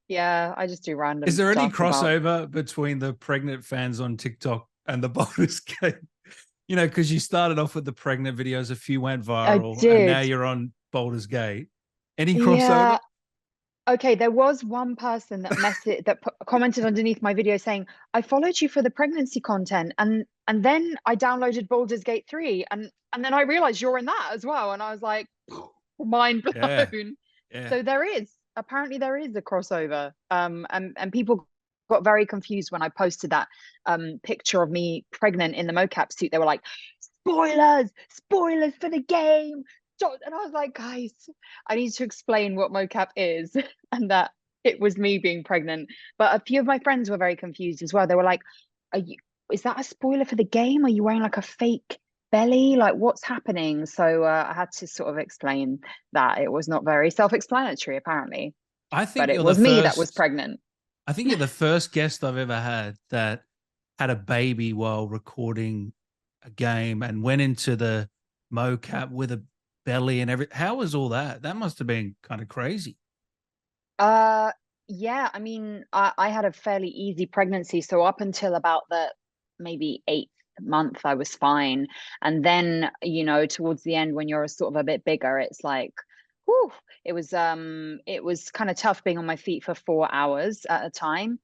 Yeah, I just do random Is there any stuff about. crossover between the pregnant fans on TikTok and the Baldur's Gate? You know, because you started off with the pregnant videos, a few went I viral, and now did. you're on Baldur's Gate. Any crossover? Yeah. Okay, there was one person that commented underneath my video saying, "I followed you for the pregnancy content, and then I downloaded Baldur's Gate 3, and then I realized you're in that as well." And I was like, mind Yeah, blown. yeah. So apparently there is a crossover. And people got very confused when I posted that picture of me pregnant in the mocap suit. They were like, spoilers for the game. And I was like, guys, I need to explain what mocap is and that it was me being pregnant. But a few of my friends were very confused as well. They were like, is that a spoiler for the game? Are you wearing like a fake belly? Like, what's happening? So I had to sort of explain that it was not very self-explanatory, apparently. I But think it you're the was me that was first. pregnant. I think you're the first guest I've ever had that had a baby while recording a game and went into the mocap with a belly and everything. How was all that? That must have been kind of crazy. Uh, yeah, I mean, I had a fairly easy pregnancy. So up until about the maybe 8th month, I was fine. And then, towards the end, when you're sort of a bit bigger, it's like, whew, it was kind of tough being on my feet for 4 hours at a time.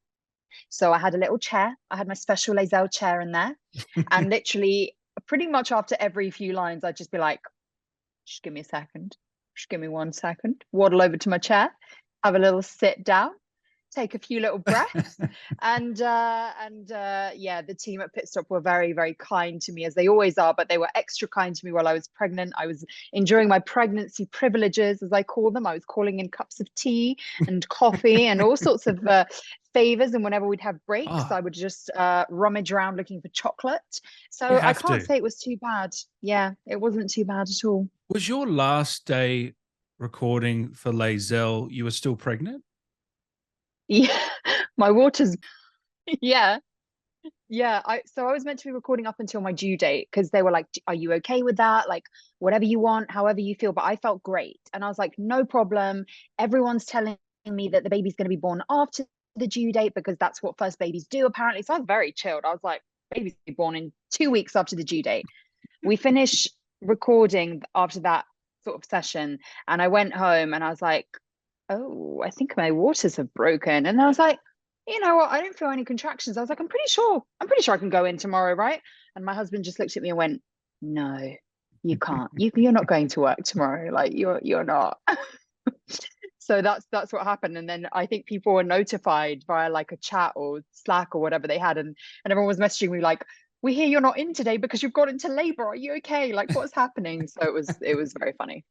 So I had a little chair. I had my special Lae'zel chair in there. And literally, pretty much after every few lines, I'd just be like, just give me a second. Just give me 1 second. Waddle over to my chair, have a little sit down, take a few little breaths. And yeah, the team at Pit Stop were very, very kind to me, as they always are, but they were extra kind to me while I was pregnant. I was enjoying my pregnancy privileges, as I call them. I was calling in cups of tea and coffee and all sorts of favors. And whenever we'd have breaks, Oh, I would just rummage around looking for chocolate. you So I have can't to. say it was too bad. Yeah, it wasn't too bad at all. Was your last day recording for Lae'zel, you were still pregnant? Yeah, my water's yeah. Yeah, I was meant to be recording up until my due date because they were like, "Are you okay with that? Like, whatever you want, however you feel." But I felt great, and I was like, "No problem." Everyone's telling me that the baby's going to be born after the due date because that's what first babies do, apparently. So I was very chilled. I was like, "Baby's be born in 2 weeks after the due date." We finish recording after that sort of session, and I went home and I was like, "Oh, I think my waters have broken." And I was like, "You know what? I don't feel any contractions." I was like, I'm pretty sure I can go in tomorrow, right?" And my husband just looked at me and went, "No, you can't. You're not going to work tomorrow. Like, you're not." So that's what happened. And then I think people were notified via like a chat or Slack or whatever they had, and everyone was messaging me like, "We hear you're not in today because you've got into labor. Are you okay? Like, what's happening?" So it was very funny.